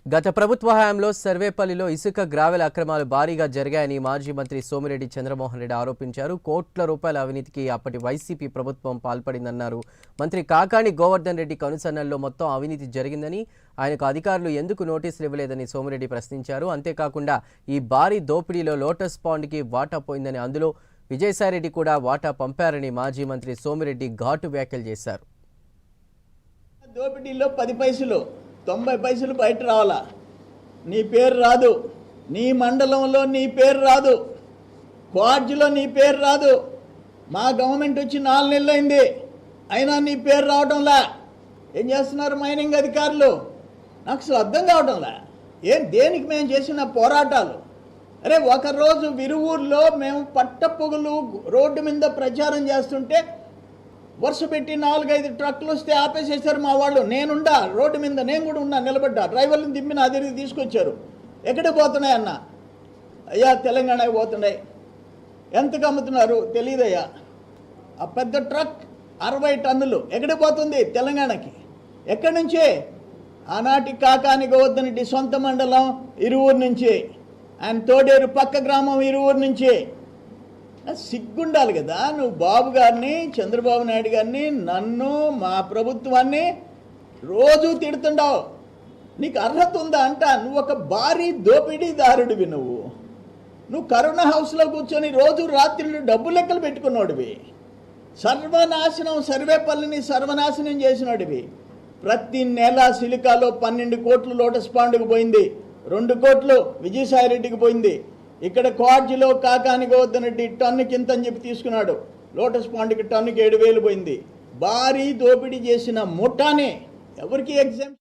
గత ప్రభుత్వ హయాంలో సర్వేపల్లిలో ఇసుక గ్రావెల్ అక్రమాలు భారీగా జరిగాయని మాజీ మంత్రి సోమిరెడ్డి చంద్రమోహన్ రెడ్డి ఆరోపించారు. కోట్ల రూపాయల అవినీతికి అప్పటి వైసీపీ ప్రభుత్వం పాల్పడిందన్నారు. మంత్రి కాకాణి గోవర్ధన్ రెడ్డి కనుసన్నల్లో మొత్తం అవినీతి జరిగిందని, ఆయనకు అధికారులు ఎందుకు నోటీసులు ఇవ్వలేదని సోమిరెడ్డి ప్రశ్నించారు. అంతేకాకుండా ఈ భారీ దోపిడీలో లోటస్ పాండ్కి వాటా పోయిందని, అందులో విజయసాయిరెడ్డి కూడా వాటా పంపారని మాజీ మంత్రి సోమిరెడ్డి ఘాటు వ్యాఖ్యలు చేశారు. దోపిడీలో 10 పైసలు 90 పైసలు బయట రావాలా, నీ పేరు రాదు, నీ మండలంలో నీ పేరు రాదు, క్వార్జ్లో నీ పేరు రాదు. మా గవర్నమెంట్ వచ్చి 4 నెలలు అయింది, అయినా నీ పేరు రావడంలా. ఏం చేస్తున్నారు మైనింగ్ అధికారులు? నాకు అసలు అర్థం కావడంలా. దేనికి మేము చేసిన పోరాటాలు? అరే, ఒకరోజు విరువూరులో మేము పట్టపొగులు రోడ్డు మీద ప్రచారం చేస్తుంటే వరుస పెట్టి 4-5 ట్రక్కులు వస్తే ఆపేసేసారు మా వాళ్ళు. నేనుండా రోడ్డు మీద, నేను కూడా ఉన్నా, నిలబడ్డా. డ్రైవర్లను దింపిన అదిరి తీసుకొచ్చారు. ఎక్కడికి పోతున్నాయి అన్న? అయ్యా తెలంగాణకి పోతున్నాయి. ఎంతకు అమ్ముతున్నారు తెలియదయ్యా. ఆ పెద్ద ట్రక్ 60 టన్నులు ఎక్కడికి పోతుంది? తెలంగాణకి. ఎక్కడి నుంచి? ఆనాటి కాకాని గోవర్ధన్ రెడ్డి సొంత మండలం ఇరువూరు నుంచి, ఆయన తోడేరు పక్క గ్రామం ఇరువూరు నుంచి. సిగ్గుండాలి కదా నువ్వు బాబు గారిని, చంద్రబాబు నాయుడు గారిని, నన్ను, మా ప్రభుత్వాన్ని రోజు తిడుతుండావు. నీకు అర్హత ఉందా అంట? నువ్వు ఒక భారీ దోపిడీదారుడివి. నువ్వు కరోనా హౌస్లో కూర్చొని రోజు రాత్రులు డబ్బు లెక్కలు పెట్టుకున్నాడువి. సర్వనాశనం, సర్వేపల్లిని సర్వనాశనం చేసినాడువి. ప్రతి నెల సిలికాలో 12 కోట్లు లోటస్ పాండ్కు పోయింది, 2 కోట్లు విజయసాయిరెడ్డికి పోయింది. ఇక్కడ క్వార్జ్లో కాకాని గోవర్ధన్ రెడ్డి టన్నుకి ఇంత అని చెప్పి తీసుకున్నాడు. లోటస్ పాండ్కి టన్నుకి 7,000 పోయింది. భారీ దోపిడీ చేసిన ముఠానే. ఎవరికి ఎగ్జామ్